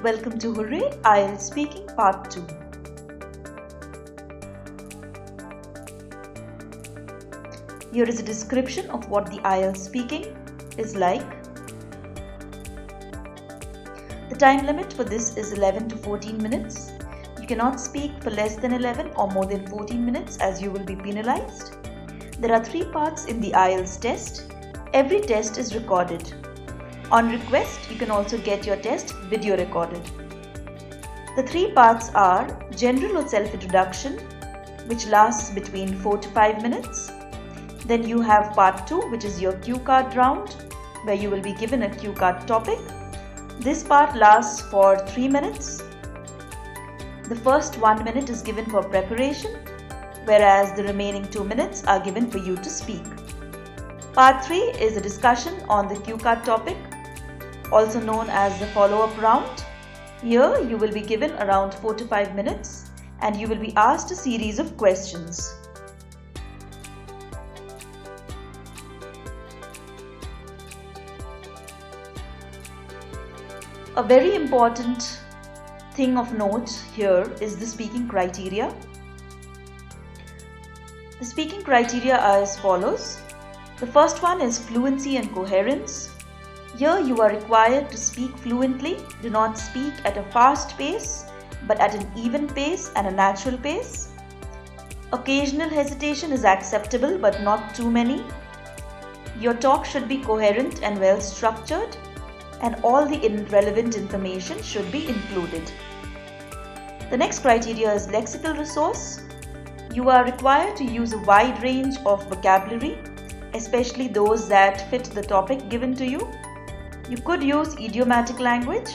Welcome to Hooray IELTS Speaking Part 2. Here is a description of what the IELTS speaking is like. The time limit for this is 11 to 14 minutes. You cannot speak for less than 11 or more than 14 minutes as you will be penalized. There are 3 parts in the IELTS test. Every test is recorded. On request, you can also get your test video recorded. The 3 parts are general or self-introduction, which lasts between 4 to 5 minutes. Then you have part 2, which is your cue card round, where you will be given a cue card topic. This part lasts for 3 minutes. The first 1 minute is given for preparation, whereas the remaining 2 minutes are given for you to speak. Part 3 is a discussion on the cue card topic, also known as the follow-up round. Here you will be given around 4 to 5 minutes and you will be asked a series of questions. A very important thing of note here is the speaking criteria. The speaking criteria are as follows. The first one is fluency and coherence. Here you are required to speak fluently. Do not speak at a fast pace, but at an even pace and a natural pace. Occasional hesitation is acceptable, but not too many. Your talk should be coherent and well structured, and all the relevant information should be included. The next criteria is lexical resource. You are required to use a wide range of vocabulary, especially those that fit the topic given to you. You could use idiomatic language.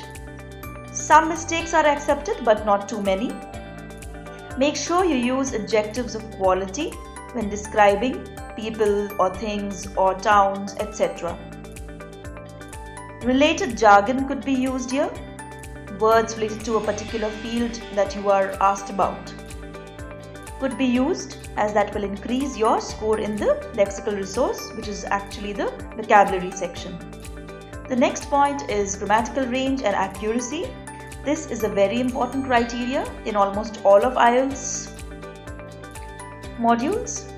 Some mistakes are accepted, but not too many. Make sure you use adjectives of quality when describing people or things or towns, etc. Related jargon could be used here. Words related to a particular field that you are asked about could be used, as that will increase your score in the lexical resource, which is actually the vocabulary section. The next point is grammatical range and accuracy. This is a very important criteria in almost all of IELTS modules.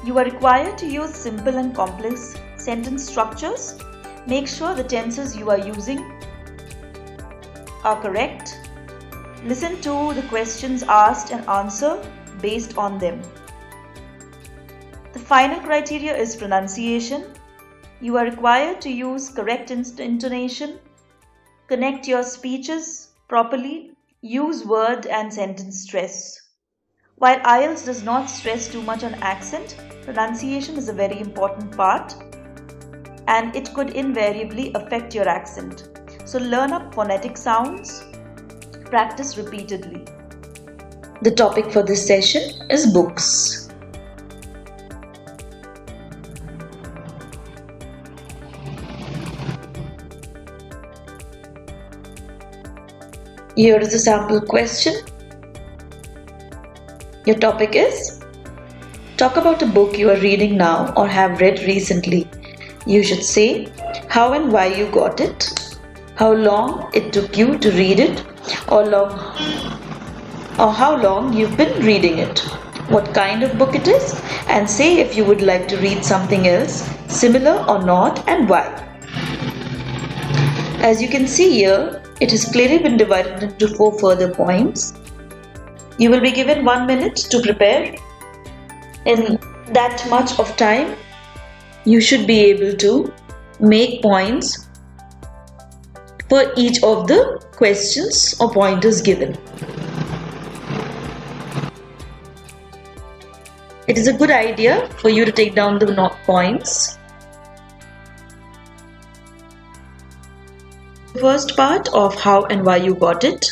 You are required to use simple and complex sentence structures. Make sure the tenses you are using are correct. Listen to the questions asked and answer based on them. The final criteria is pronunciation. You are required to use correct intonation, connect your speeches properly, use word and sentence stress. While IELTS does not stress too much on accent, pronunciation is a very important part and it could invariably affect your accent. So learn up phonetic sounds, practice repeatedly. The topic for this session is books. Here is a sample question. Your topic is: talk about a book you are reading now or have read recently. You should say how and why you got it, how long it took you to read it, or how long you've been reading it, what kind of book it is, and say if you would like to read something else, similar or not, and why. As you can see here, it has clearly been divided into 4 further points. You will be given 1 minute to prepare. In that much of time, you should be able to make points for each of the questions or pointers given. It is a good idea for you to take down the points. The first part of how and why you got it.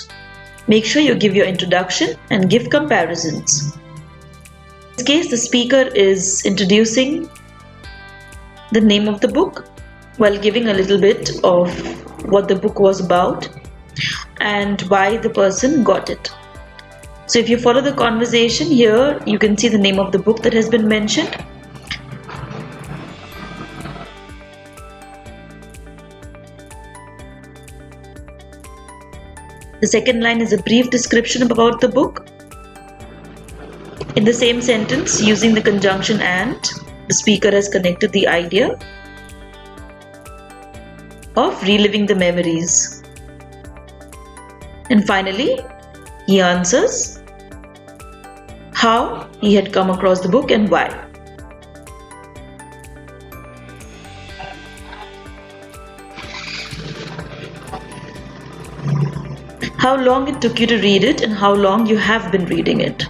Make sure you give your introduction and give comparisons. In this case, the speaker is introducing the name of the book while giving a little bit of what the book was about and why the person got it. So if you follow the conversation here, you can see the name of the book that has been mentioned. The second line is a brief description about the book. In the same sentence, using the conjunction and, the speaker has connected the idea of reliving the memories. And finally, he answers how he had come across the book and why. How long it took you to read it and how long you have been reading it.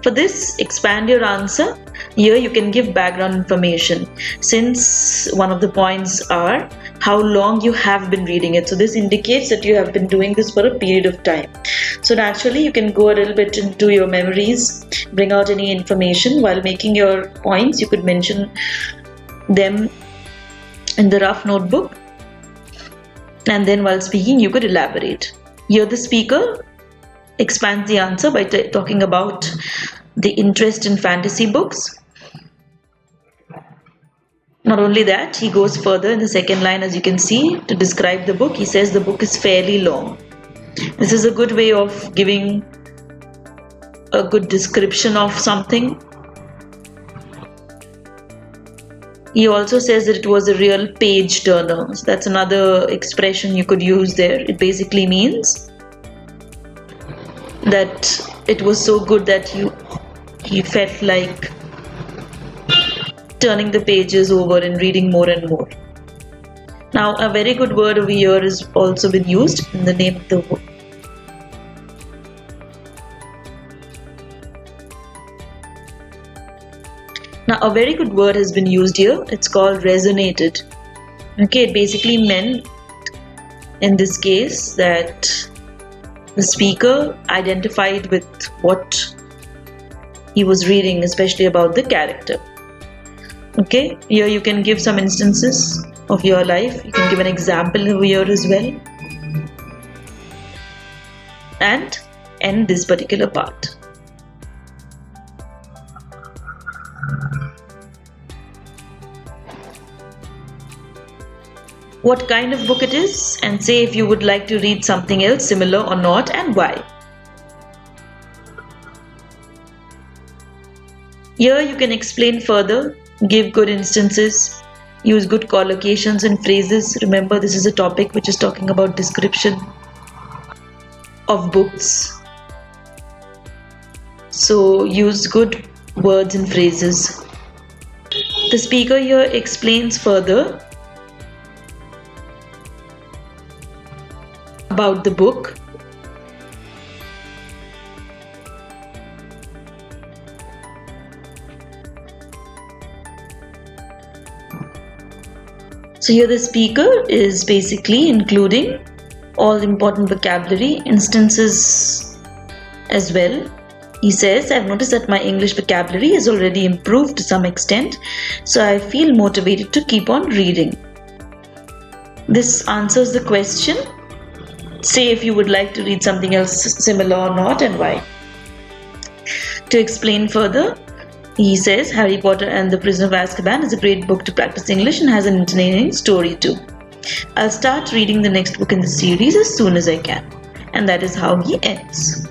For this, expand your answer. Here you can give background information, since one of the points are how long you have been reading it. So this indicates that you have been doing this for a period of time. So naturally you can go a little bit into your memories, bring out any information. While making your points, you could mention them in the rough notebook, and then while speaking you could elaborate. Here the speaker expands the answer by talking about the interest in fantasy books. Not only that, he goes further in the second line, as you can see, to describe the book. He says the book is fairly long. This is a good way of giving a good description of something. He also says that it was a real page turner. So that's another expression you could use there. It basically means that it was so good that he felt like turning the pages over and reading more and more. Now, a very good word over here has also been used in the name of the book. Now, a very good word has been used here. It's called resonated. Okay, it basically meant in this case that the speaker identified with what he was reading, especially about the character. Okay, here you can give some instances of your life. You can give an example over here as well, and end this particular part. What kind of book it is, and say if you would like to read something else similar or not, and why. Here you can explain further, give good instances, use good collocations and phrases. Remember, this is a topic which is talking about description of books. So use good words and phrases. The speaker here explains further about the book. So here the speaker is basically including all important vocabulary, instances as well. He says, I've noticed that my English vocabulary has already improved to some extent, so I feel motivated to keep on reading. This answers the question. Say if you would like to read something else similar or not, and why. To explain further, he says Harry Potter and the Prisoner of Azkaban is a great book to practice English and has an entertaining story too. I'll start reading the next book in the series as soon as I can. And that is how he ends.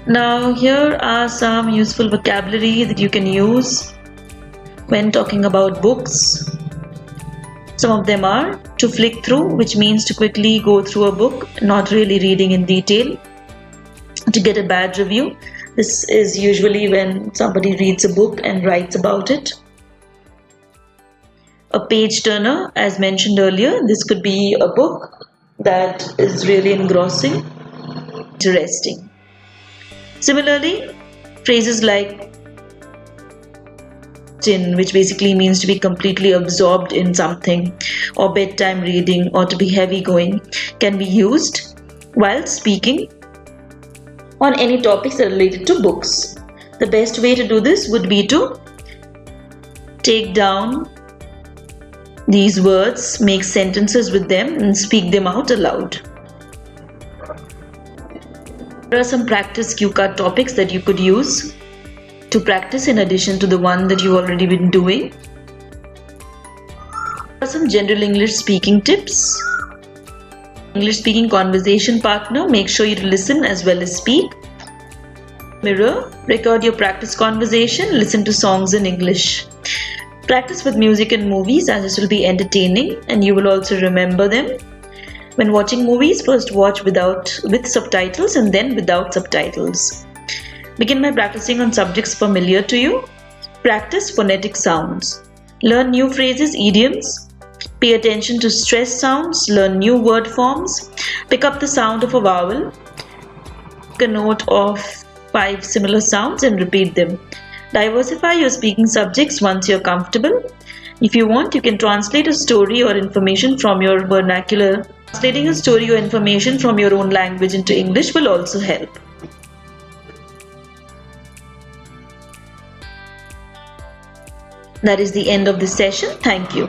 Now here are some useful vocabulary that you can use when talking about books. Some of them are to flick through, which means to quickly go through a book, not really reading in detail. To get a bad review. This is usually when somebody reads a book and writes about it. A page turner, as mentioned earlier, this could be a book that is really engrossing, interesting. Similarly, phrases like which basically means to be completely absorbed in something, or bedtime reading, or to be heavy going, can be used while speaking on any topics that are related to books. The best way to do this would be to take down these words, make sentences with them and speak them out aloud. There are some practice cue card topics that you could use to practice in addition to the one that you've already been doing. Some general English speaking tips. English speaking conversation partner, make sure you listen as well as speak. Mirror, record your practice conversation, listen to songs in English. Practice with music and movies, as this will be entertaining and you will also remember them. When watching movies, first watch with subtitles and then without subtitles. Begin by practicing on subjects familiar to you. Practice phonetic sounds. Learn new phrases, idioms. Pay attention to stress sounds. Learn new word forms. Pick up the sound of a vowel. Make a note of 5 similar sounds and repeat them. Diversify your speaking subjects once you're comfortable. If you want, you can translate a story or information from your vernacular. Translating a story or information from your own language into English will also help. That is the end of this session. Thank you.